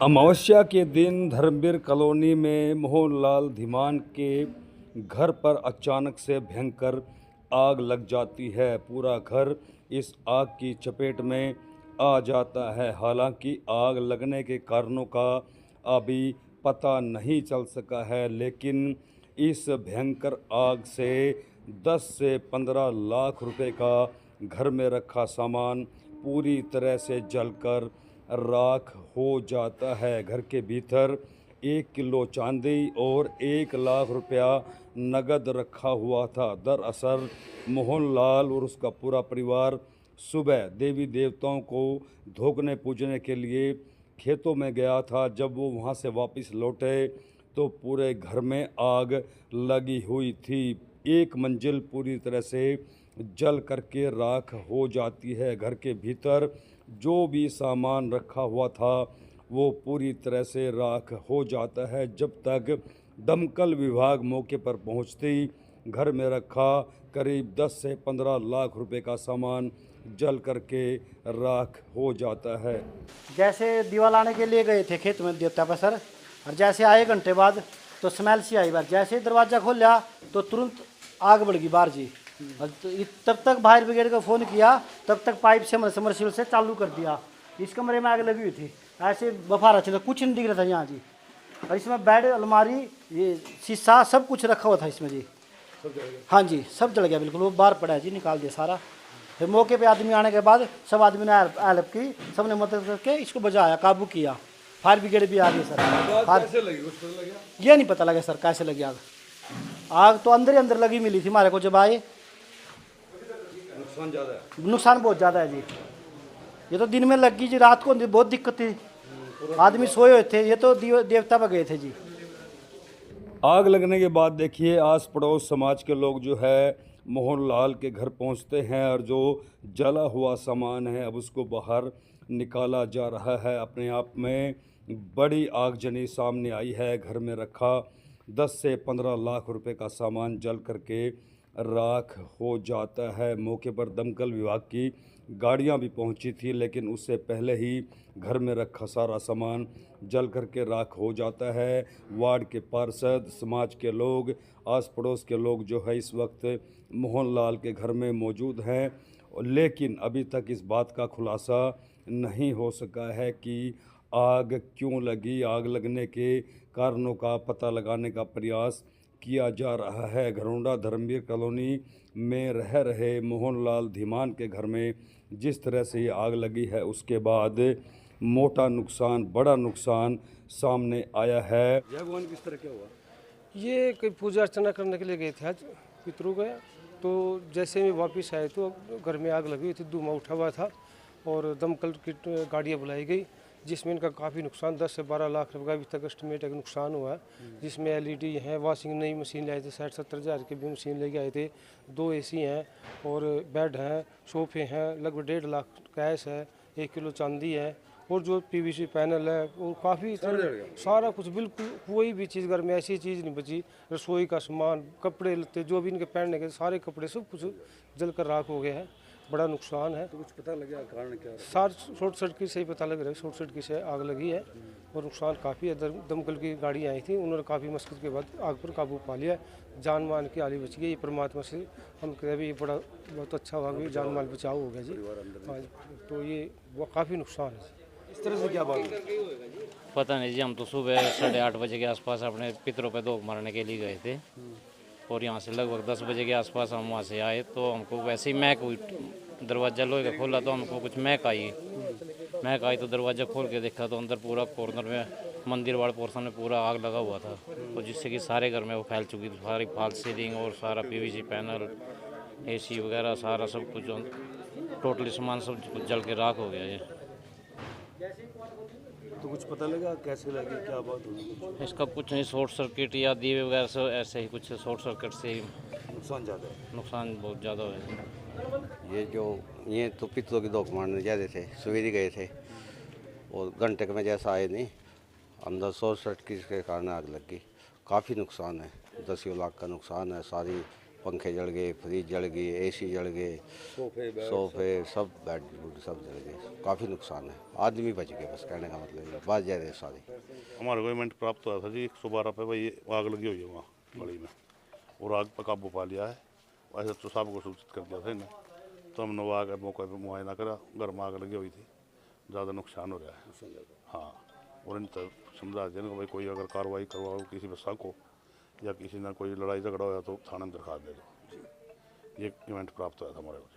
अमावस्या के दिन धर्मवीर कॉलोनी में मोहनलाल धीमान के घर पर अचानक से भयंकर आग लग जाती है। पूरा घर इस आग की चपेट में आ जाता है। हालांकि आग लगने के कारणों का अभी पता नहीं चल सका है, लेकिन इस भयंकर आग से 10 से 15 लाख रुपए का घर में रखा सामान पूरी तरह से जलकर राख हो जाता है। घर के भीतर 1 किलो चांदी और 1 लाख रुपया नगद रखा हुआ था। दरअसल मोहनलाल और उसका पूरा परिवार सुबह देवी देवताओं को धोखने पूजने के लिए खेतों में गया था। जब वो वहाँ से वापस लौटे तो पूरे घर में आग लगी हुई थी। एक मंजिल पूरी तरह से जल करके राख हो जाती है। घर के भीतर जो भी सामान रखा हुआ था वो पूरी तरह से राख हो जाता है। जब तक दमकल विभाग मौके पर पहुंचते ही घर में रखा करीब 10 से 15 लाख रुपए का सामान जल करके राख हो जाता है। जैसे दीवा लाने के लिए गए थे खेत में देवता पर सर, और जैसे आए घंटे बाद तो स्मेल सी आई बार। जैसे ही दरवाज़ा खोला तो तुरंत आग बढ़ गई बाहर जी। और तब तक फायर ब्रिगेड को फ़ोन किया, तब तक पाइप से समरसीबल से चालू कर दिया। इस कमरे में आग लगी हुई थी, ऐसे बफारा चला, कुछ नहीं दिख रहा था यहाँ जी। और इसमें बेड, अलमारी, ये शीशा सब कुछ रखा हुआ था इसमें जी। हाँ जी, सब जल गया बिल्कुल। वो बाहर पड़ा है जी, निकाल दिया सारा। फिर मौके पे आदमी आने के बाद सब आदमी ने हेल्प की, सब ने मदद करके इसको बचाया, काबू किया। फायर ब्रिगेड भी आ गई सर। कैसे लगी? कुछ पता लगा? ये नहीं पता लगा सर कैसे लगी आग। आग तो अंदर ही अंदर लगी मिली थी हमारे को जब आए। नुकसान ज़्यादा है? नुकसान बहुत ज़्यादा है जी। ये तो दिन में लगी जी, रात को बहुत दिक्कत थी, आदमी सोए हुए थे। ये तो देवता पर गए थे जी। आग लगने के बाद देखिए आस पड़ोस समाज के लोग जो है मोहनलाल के घर पहुंचते हैं और जो जला हुआ सामान है अब उसको बाहर निकाला जा रहा है। अपने आप में बड़ी आगजनी सामने आई है। घर में रखा 10 से 15 लाख रुपए का सामान जल करके राख हो जाता है। मौके पर दमकल विभाग की गाड़ियां भी पहुंची थी, लेकिन उससे पहले ही घर में रखा सारा सामान जल करके राख हो जाता है। वार्ड के पार्षद, समाज के लोग, आस पड़ोस के लोग जो है इस वक्त मोहनलाल के घर में मौजूद हैं, लेकिन अभी तक इस बात का खुलासा नहीं हो सका है कि आग क्यों लगी। आग लगने के कारणों का पता लगाने का प्रयास किया जा रहा है। घरौंडा धर्मवीर कॉलोनी में रह रहे मोहनलाल धीमान के घर में जिस तरह से ये आग लगी है उसके बाद मोटा नुकसान, बड़ा नुकसान सामने आया है। जय भगवान, किस तरह क्या हुआ? ये कोई पूजा अर्चना करने के लिए गए थे, आज पितरों गए। तो जैसे में वापस आए तो घर में आग लगी हुई थी, धुआं उठा हुआ था और दमकल की गाड़ियाँ बुलाई गई, जिसमें इनका काफ़ी नुकसान 10 से 12 लाख रुपये का अभी तक एस्टिमेट का नुकसान हुआ है। जिसमें एलईडी है, वॉशिंग नई मशीन लाए थे, 60-70 हज़ार की भी मशीन लेके आए थे, 2 एसी हैं और बेड हैं, सोफे हैं, लगभग 1.5 लाख कैश है, 1 किलो चांदी है और जो पीवीसी पैनल है वो काफ़ी सारा कुछ, बिल्कुल कोई भी चीज़ घर में ऐसी चीज़ नहीं बची। रसोई का सामान, कपड़े लत्ते, जो भी इनके पहनने के सारे कपड़े सब कुछ जलकर राख हो गए हैं। बड़ा नुकसान है। तो कुछ पता लगा कारण क्या? सार शॉर्ट सर्किट से ही पता लग रहा है, शॉर्ट सर्किट से आग लगी है और नुकसान काफ़ी है। दमकल की गाड़ी आई थी, उन्होंने काफ़ी मुश्किल के बाद आग पर काबू पा लिया। जान माल की आली बच गई, ये परमात्मा से हम कह भी, ये बड़ा बहुत अच्छा हुआ कि जान माल बचाव हो गया जी। हाँ, तो ये वो काफ़ी नुकसान है। इस तरह से क्या बात है? पता नहीं जी, हम तो सुबह 8:30 बजे के आसपास अपने पितरों पे धोख मारने के लिए गए थे और यहाँ से लगभग 10 बजे के आसपास हम वहाँ से आए तो हमको वैसे ही महक हुई। दरवाज़ा लोहे का खोला तो हमको कुछ महक आई तो दरवाज़ा खोल के देखा तो अंदर पूरा कॉर्नर में मंदिर वाले पोर्शन में पूरा आग लगा हुआ था, तो जिससे कि सारे घर में वो फैल चुकी थी। सारी फॉल सीलिंग और सारा पीवीसी पैनल, एसी वगैरह सारा सब कुछ टोटली सामान सब कुछ जल के राख हो गया ये। तो कुछ पता लगा कैसे लगी, क्या बात हुई? इसका कुछ नहीं, शॉर्ट सर्किट या दिए वगैरह से ऐसे ही कुछ शॉर्ट सर्किट से ही नुकसान ज़्यादा है? नुकसान बहुत ज़्यादा है। ये तो पितरों की धोख मारने जा रहे थे, सवेरे गए थे और घंटे में जैसा आए नहीं, अंदर शॉर्ट सर्किट के कारण आग लग गई। काफ़ी नुकसान है, 10 लाख का नुकसान है। सारी पंखे जल गए, फ्रिज जल गई, एसी जल गए, सोफे सब बेड वुड सब जल गए। काफ़ी नुकसान है, आदमी बच गए बस, कहने का मतलब ये बात जा रही है सारी। हमारे को इवेंट प्राप्त हुआ था जी 112 पे भाई आग लगी हुई है वहाँ गली में, और आग पर काबू पा लिया है। वैसे तो सबको सूचित कर दिया था इन्हें, तो हमने वो आग मौके पर मुआयना करा, घर में आग लगी हुई थी, ज़्यादा नुकसान हो रहा है। हाँ, और इन तक समझा देने को भाई कोई अगर कार्रवाई करवाओ किसी पर शक हो या किसी ने कोई लड़ाई झगड़ा हो तो थाने में दरखास्त दे दो। ये इवेंट प्राप्त हुआ था हमारे को।